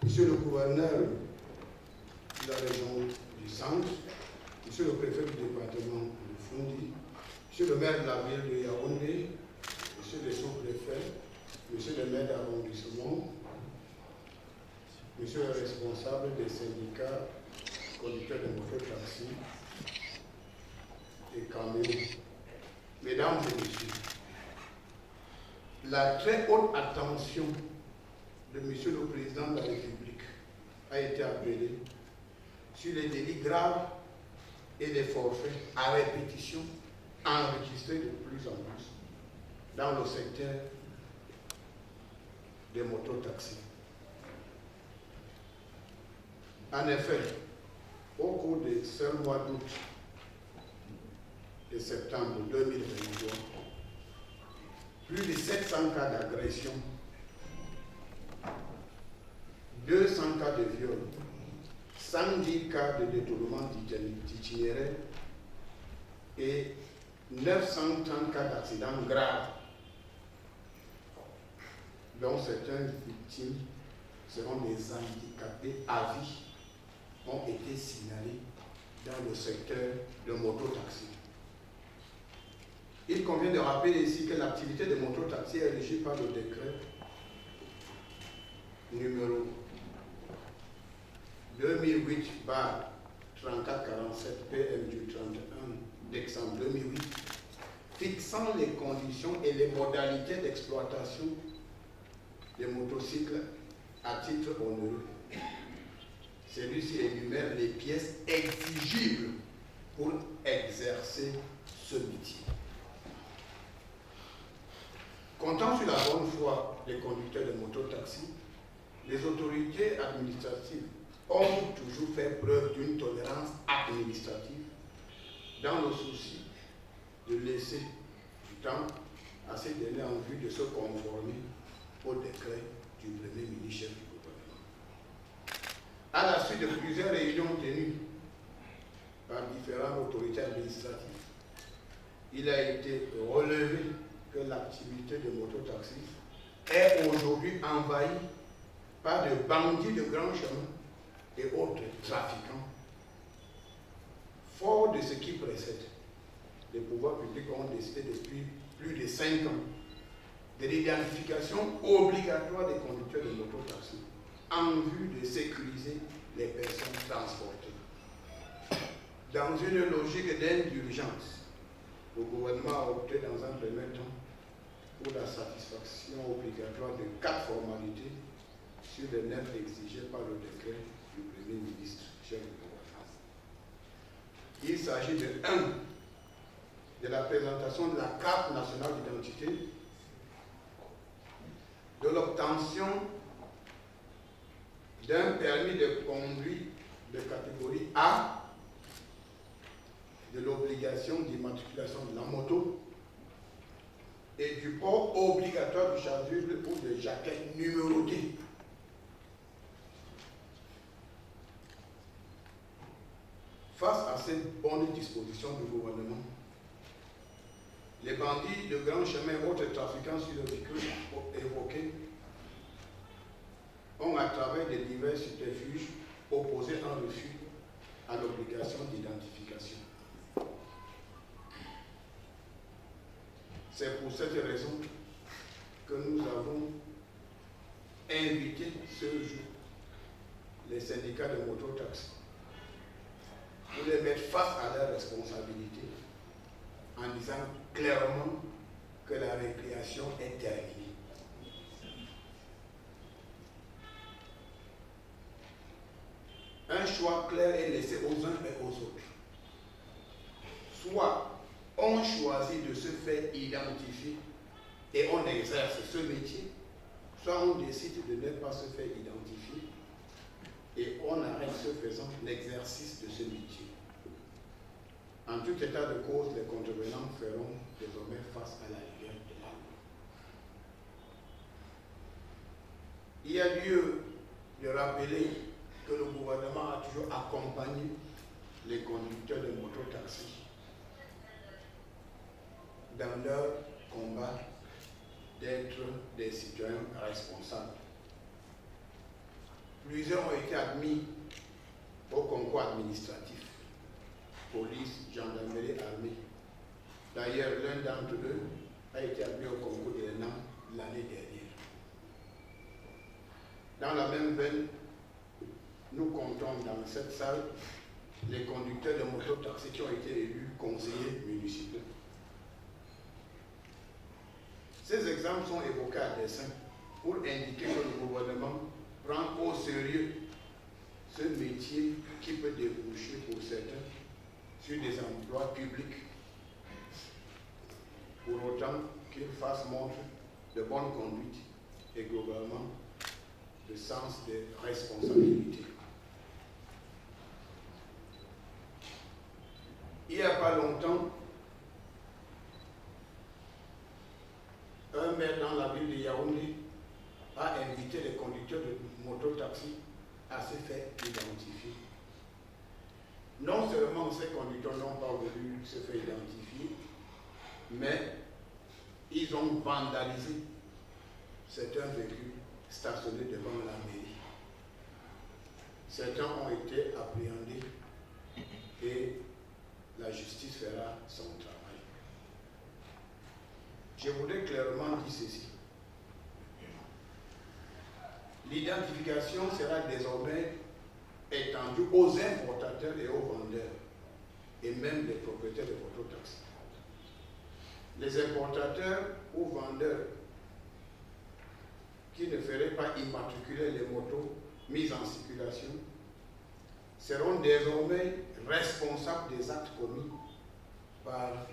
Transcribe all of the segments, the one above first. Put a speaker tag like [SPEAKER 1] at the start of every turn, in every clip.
[SPEAKER 1] Monsieur le gouverneur de la région du Centre, Monsieur le préfet du département de Fondi, Monsieur le maire de la ville de Yaoundé, Monsieur le sous-préfet, Monsieur le maire d'arrondissement, Monsieur le responsable des syndicats conducteurs de mototaxi et camions, Mesdames et Messieurs, la très haute attention de Monsieur le Président de la République a été appelée sur les délits graves et les forfaits à répétition enregistrés de plus en plus dans le secteur des mototaxis. En effet, au cours des seuls mois d'août et septembre 2023, plus de 700 cas d'agression, 200 cas de viol, 110 cas de détournement d'itinéraire et 930 cas d'accidents graves, dont certaines victimes seront des handicapés à vie, ont été signalés dans le secteur de mototaxi. Il convient de rappeler ici que l'activité de mototaxi est régie par le décret numéro 2008/3447 PM du 31 décembre 2008, fixant les conditions et les modalités d'exploitation des motocycles à titre onéreux. Celui-ci énumère les pièces exigibles pour exercer ce métier. Comptant sur la bonne foi des conducteurs de mototaxi, les autorités administratives ont toujours fait preuve d'une tolérance administrative dans le souci de laisser du temps à ces derniers en vue de se conformer au décret du Premier ministre chef du gouvernement. À la suite de plusieurs réunions tenues par différentes autorités administratives, il a été relevé que l'activité de mototaxi est aujourd'hui envahie par de bandits de grands chemins et autres trafiquants. Fort de ce qui précède, les pouvoirs publics ont décidé depuis plus de 5 ans de l'identification obligatoire des conducteurs de mototaxi en vue de sécuriser les personnes transportées. Dans une logique d'indulgence, le gouvernement a opté dans un premier temps pour la satisfaction obligatoire de 4 formalités sur les 9 exigées par le décret du Premier ministre chef du gouvernement. Il s'agit de 1. De la présentation de la carte nationale d'identité, de l'obtention d'un permis de conduire de catégorie A, de l'obligation d'immatriculation de la moto et du port obligatoire du chasuble ou de jaquette numérotée. Face à cette bonne disposition du gouvernement, les bandits de grands chemins et autres trafiquants sur le véhicule évoqués ont, à travers de divers subterfuges, opposé un refus à l'obligation d'identification. C'est pour cette raison que nous avons invité ce jour les syndicats de mototaxi pour les mettre face à leurs responsabilités en disant clairement que la récréation est terminée. Un choix clair est laissé aux uns et aux autres. Soit on choisit de se faire identifier et on exerce ce métier, soit on décide de ne pas se faire identifier et on arrête ce faisant l'exercice de ce métier. En tout état de cause, les contrevenants feront désormais face à la rigueur de la loi. Il y a lieu de rappeler que le gouvernement a toujours accompagné les conducteurs de mototaxi dans leur combat d'être des citoyens responsables. Plusieurs ont été admis au concours administratif, police, gendarmerie, armée. D'ailleurs, l'un d'entre eux a été admis au concours de l'ENAM l'année dernière. Dans la même veine, nous comptons dans cette salle les conducteurs de mototaxi qui ont été élus conseillers municipaux. Ces exemples sont évoqués à dessein pour indiquer que le gouvernement prend au sérieux ce métier qui peut déboucher pour certains sur des emplois publics, pour autant qu'ils fassent montre de bonne conduite et globalement de sens de responsabilité. Il n'y a pas longtemps, un maire dans la ville de Yaoundé a invité les conducteurs de mototaxi à se faire identifier. Non seulement ces conducteurs n'ont pas voulu se faire identifier, mais ils ont vandalisé certains véhicules stationnés devant la mairie. Certains ont été appréhendés et la justice fera son travail. Je voudrais clairement dire ceci. L'identification sera désormais étendue aux importateurs et aux vendeurs, et même les propriétaires de mototaxis. Les importateurs ou vendeurs qui ne feraient pas immatriculer les motos mises en circulation seront désormais responsables des actes commis par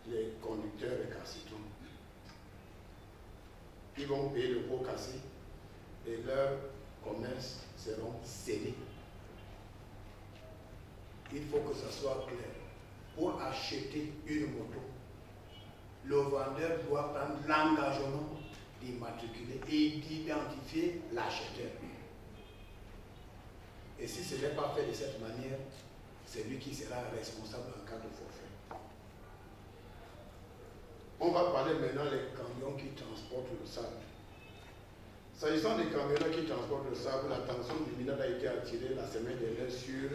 [SPEAKER 1] les conducteurs récalcitrants. Ils vont payer le pot cassé et leurs commerces seront scellés. Il faut que ça soit clair. Pour acheter une moto, le vendeur doit prendre l'engagement d'immatriculer et d'identifier l'acheteur. Et si ce n'est pas fait de cette manière, c'est lui qui sera responsable en cas de forfait. On va parler maintenant des camions qui transportent le sable. S'agissant des camionneurs qui transportent le sable, l'attention du ministère a été attirée la semaine dernière sur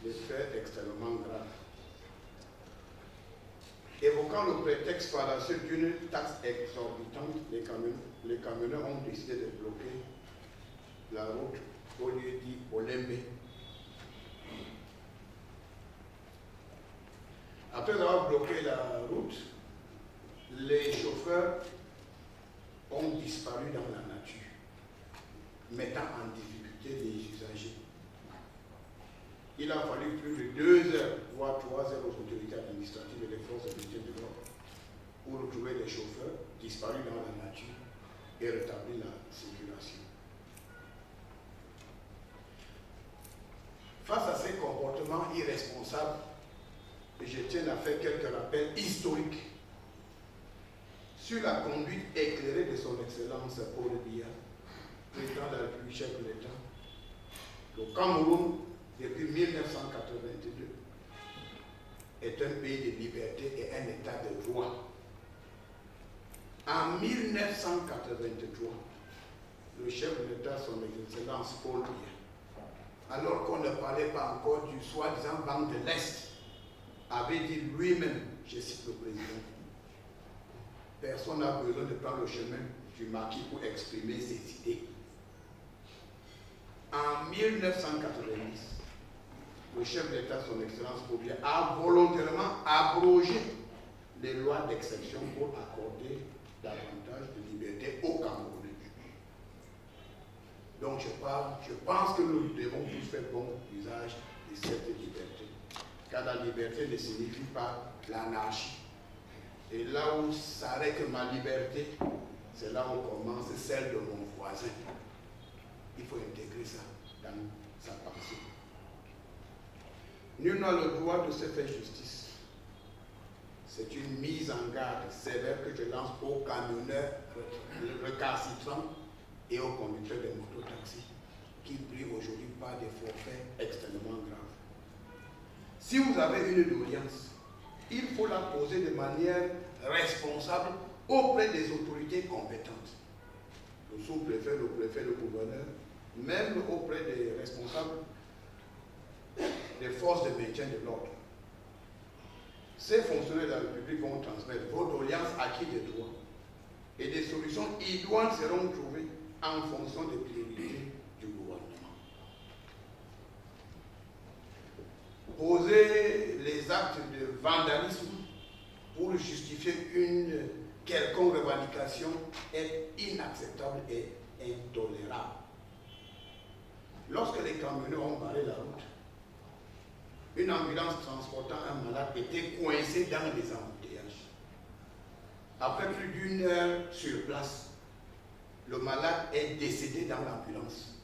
[SPEAKER 1] des faits extrêmement graves. Évoquant le prétexte fallacieux d'une taxe exorbitante, les camionneurs ont décidé de bloquer la route au lieu dit Olembe. Après avoir bloqué la route, les chauffeurs ont disparu dans la nature, mettant en difficulté les usagers. Il a fallu plus de 2 heures, voire 3 heures aux autorités administratives et les forces de maintien de l'ordre pour retrouver les chauffeurs disparus dans la nature et rétablir la circulation. Face à ces comportements irresponsables, je tiens à faire quelques rappels historiques sur la conduite éclairée de son Excellence Paul Biya, président de la République, chef de l'État. Le Cameroun, depuis 1982, est un pays de liberté et un État de droit. En 1983, le chef de l'État, son Excellence Paul Biya, alors qu'on ne parlait pas encore du soi-disant Banque de l'Est, avait dit lui-même, je cite le président, personne n'a besoin de prendre le chemin du maquis pour exprimer ses idées. En 1990, le chef d'État, son Excellence Paul Biya, a volontairement abrogé les lois d'exception pour accorder davantage de liberté aux Camerounais. Donc je pense que nous devons tous faire bon usage de cette liberté. Car la liberté ne signifie pas l'anarchie. Et là où s'arrête ma liberté, c'est là où commence celle de mon voisin. Il faut intégrer ça dans sa pensée. Nul n'a le droit de se faire justice. C'est une mise en garde sévère que je lance aux camionneurs recalcitrants et aux conducteurs de mototaxis qui brillent aujourd'hui par des forfaits extrêmement graves. Si vous avez une doléance, il faut la poser de manière responsable auprès des autorités compétentes. Le sous-préfet, le préfet, le gouverneur, même auprès des responsables des forces de maintien de l'ordre. Ces fonctionnaires de la République vont transmettre vos doléances acquis des droits et des solutions idoines seront trouvées en fonction des priorités du gouvernement. Poser les actes de vandalisme pour justifier une quelconque revendication est inacceptable et intolérable. Lorsque les camionneurs ont barré la route, une ambulance transportant un malade était coincée dans les embouteillages. Après plus d'une heure sur place, le malade est décédé dans l'ambulance,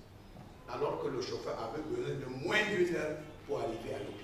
[SPEAKER 1] alors que le chauffeur avait besoin de moins d'une heure pour arriver à l'hôpital.